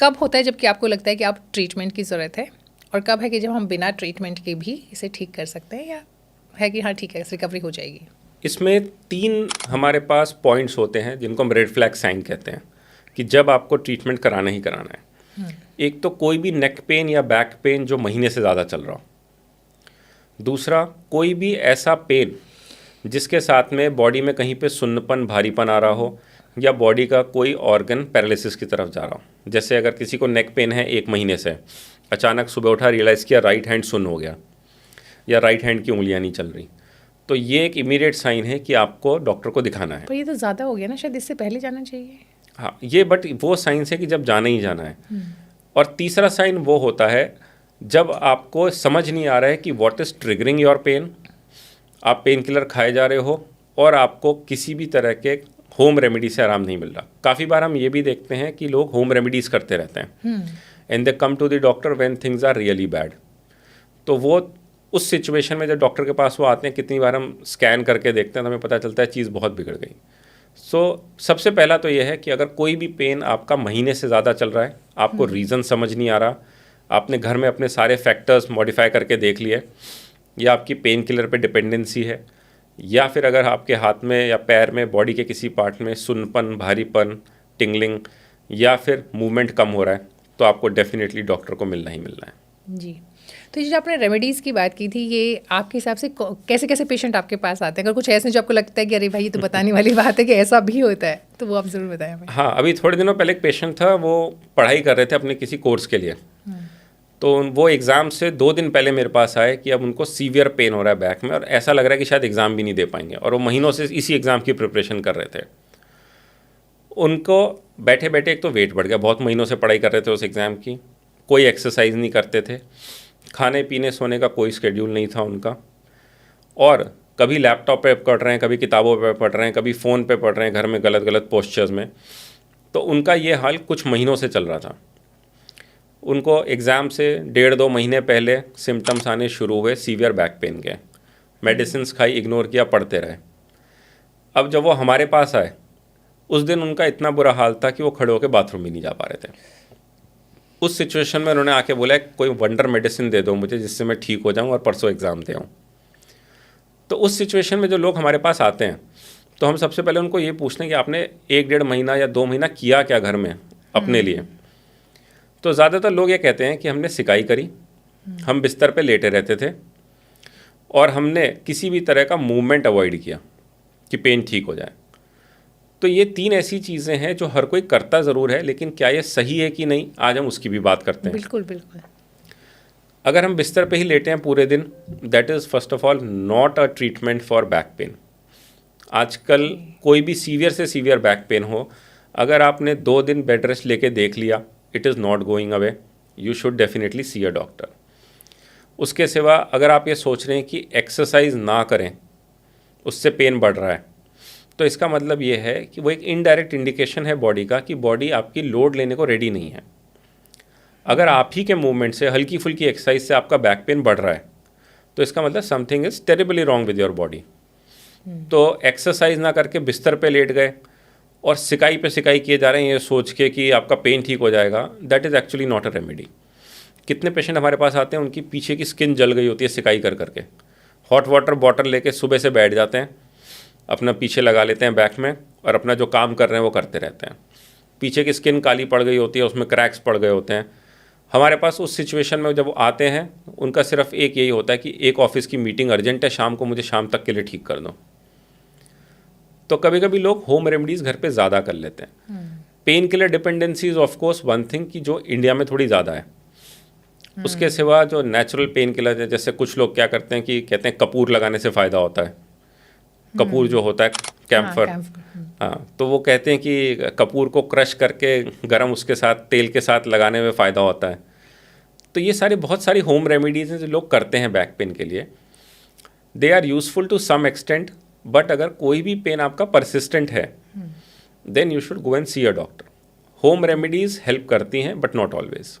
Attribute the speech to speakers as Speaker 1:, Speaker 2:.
Speaker 1: कब होता है जबकि आपको लगता है कि आप ट्रीटमेंट की ज़रूरत है, और कब है कि जब हम बिना ट्रीटमेंट के भी इसे ठीक कर सकते हैं, या है कि हाँ ठीक है रिकवरी हो जाएगी?
Speaker 2: इसमें 3 हमारे पास पॉइंट्स होते हैं जिनको हम रेड फ्लैग साइन कहते हैं कि जब आपको ट्रीटमेंट कराना ही कराना है। एक तो कोई भी नेक पेन या बैक पेन जो महीने से ज़्यादा चल रहा हो। दूसरा, कोई भी ऐसा पेन जिसके साथ में बॉडी में कहीं पे सुन्नपन, भारीपन आ रहा हो, या बॉडी का कोई ऑर्गन पैरालिसिस की तरफ जा रहा हो। जैसे अगर किसी को नेक पेन है 1 महीने से, अचानक सुबह उठा रियलाइज़ किया राइट हैंड सुन्न हो गया या राइट हैंड की उंगलियां नहीं चल रही, तो ये एक इमीडिएट साइन है कि आपको डॉक्टर को दिखाना है।
Speaker 1: पर ये तो ज़्यादा हो गया ना, शायद इससे पहले जाना चाहिए।
Speaker 2: हाँ, ये बट वो साइंस है कि जब जाना ही जाना है। और तीसरा साइन वो होता है जब आपको समझ नहीं आ रहा है कि what is triggering your pain. आप पेन किलर खाए जा रहे हो और आपको किसी भी तरह के होम रेमेडी से आराम नहीं मिल रहा। काफ़ी बार हम ये भी देखते हैं कि लोग होम रेमेडीज़ करते रहते हैं and they come to the doctor when things are really bad. तो वो उस सिचुएशन में जब डॉक्टर के पास वो आते हैं, कितनी बार हम स्कैन करके देखते हैं तो हमें पता चलता है चीज़ बहुत बिगड़ गई। सबसे पहला तो ये है कि अगर कोई भी पेन आपका महीने से ज़्यादा चल रहा है, आपको रीज़न समझ नहीं आ रहा, आपने घर में अपने सारे फैक्टर्स मॉडिफाई करके देख लिए, या आपकी पेन किलर पे डिपेंडेंसी है, या फिर अगर आपके हाथ में या पैर में बॉडी के किसी पार्ट में सुन्नपन, भारीपन, टिंगलिंग या फिर मूवमेंट कम हो रहा है, तो आपको डेफिनेटली डॉक्टर को मिलना ही मिलना है।
Speaker 1: जी। तो ये जो आपने रेमेडीज़ की बात की थी, ये आपके हिसाब से कैसे कैसे पेशेंट आपके पास आते हैं? अगर कुछ ऐसे जो आपको लगता है कि अरे भाई ये तो बताने वाली बात है कि ऐसा भी होता है, तो वो आप ज़रूर बताएं हमें।
Speaker 2: हाँ, अभी थोड़े दिनों पहले एक पेशेंट था, वो पढ़ाई कर रहे थे अपने किसी कोर्स के लिए। तो वो एग्ज़ाम से 2 दिन पहले मेरे पास आए कि अब उनको सीवियर पेन हो रहा है बैक में और ऐसा लग रहा है कि शायद एग्ज़ाम भी नहीं दे पाएंगे, और वो महीनों से इसी एग्ज़ाम की प्रिपरेशन कर रहे थे। उनको बैठे बैठे एक तो वेट बढ़ गया, बहुत महीनों से पढ़ाई कर रहे थे उस एग्ज़ाम की, कोई एक्सरसाइज नहीं करते थे, खाने पीने सोने का कोई स्केड्यूल नहीं था उनका, और कभी लैपटॉप पे पढ़ रहे हैं, कभी किताबों पे पढ़ रहे हैं, कभी फ़ोन पे पढ़ रहे हैं, घर में गलत गलत पोस्चर्स में। तो उनका ये हाल कुछ महीनों से चल रहा था। उनको एग्ज़ाम से 1.5-2 महीने पहले सिम्टम्स आने शुरू हुए सीवियर बैक पेन के। मेडिसिन खाई, इग्नोर किया, पढ़ते रहे। अब जब वो हमारे पास आए, उस दिन उनका इतना बुरा हाल था कि वो खड़े होकर बाथरूम भी नहीं जा पा रहे थे। उस सिचुएशन में उन्होंने आके बोला कोई वंडर मेडिसिन दे दो मुझे जिससे मैं ठीक हो जाऊं और परसों एग्ज़ाम दे आऊँ। तो उस सिचुएशन में जो लोग हमारे पास आते हैं, तो हम सबसे पहले उनको ये पूछते हैं कि आपने 1-1.5 महीना या 2 महीना किया क्या घर में अपने लिए। तो ज़्यादातर लोग ये कहते हैं कि हमने सिकाई करी, हम बिस्तर पे लेटे रहते थे, और हमने किसी भी तरह का मूवमेंट अवॉइड किया कि पेन ठीक हो जाए। तो ये 3 ऐसी चीज़ें हैं जो हर कोई करता ज़रूर है, लेकिन क्या ये सही है कि नहीं, आज हम उसकी भी बात करते हैं।
Speaker 1: बिल्कुल बिल्कुल।
Speaker 2: अगर हम बिस्तर पे ही लेटे हैं पूरे दिन, that is first of all not a treatment for back pain. आजकल कोई भी सीवियर से सीवियर बैक पेन हो, अगर आपने 2 दिन बेड रेस्ट लेके देख लिया, it is not going away, you should definitely see a doctor. उसके सिवा अगर आप ये सोच रहे हैं कि एक्सरसाइज ना करें उससे पेन बढ़ रहा है, तो इसका मतलब ये है कि वो एक इनडायरेक्ट इंडिकेशन है बॉडी का कि बॉडी आपकी लोड लेने को रेडी नहीं है। अगर आप ही के मूवमेंट से, हल्की फुल्की एक्सरसाइज से आपका बैक पेन बढ़ रहा है, तो इसका मतलब something is terribly wrong with your body. तो एक्सरसाइज ना करके बिस्तर पे लेट गए और सिकाई पे सिकाई किए जा रहे हैं ये सोच के कि आपका पेन ठीक हो जाएगा, that is actually not a remedy. कितने पेशेंट हमारे पास आते हैं, उनकी पीछे की स्किन जल गई होती है सिकाई कर करके, हॉट वाटर बॉटल लेके सुबह से बैठ जाते हैं, अपना पीछे लगा लेते हैं बैक में, और अपना जो काम कर रहे हैं वो करते रहते हैं। पीछे की स्किन काली पड़ गई होती है, उसमें क्रैक्स पड़ गए होते हैं। हमारे पास उस सिचुएशन में जब वो आते हैं, उनका सिर्फ एक यही होता है कि एक ऑफिस की मीटिंग अर्जेंट है शाम को, मुझे शाम तक के लिए ठीक कर दो। तो कभी कभी लोग होम रेमेडीज़ घर पे ज़्यादा कर लेते हैं। Pain killer dependency is of course one thing कि जो इंडिया में थोड़ी ज़्यादा है। उसके सिवा जो नेचुरल पेन किलर है, जैसे कुछ लोग क्या करते हैं कि कहते हैं कपूर लगाने से फ़ायदा होता है। कपूर जो होता है कैम्फर, हाँ, तो वो कहते हैं कि कपूर को क्रश करके गरम उसके साथ तेल के साथ लगाने में फ़ायदा होता है। तो ये सारी बहुत सारी होम रेमेडीज़ हैं जो लोग करते हैं बैक पेन के लिए। They are useful to some extent, but अगर कोई भी पेन आपका परसिस्टेंट है, then you should go and see a doctor. Home remedies help करती हैं बट नॉट ऑलवेज।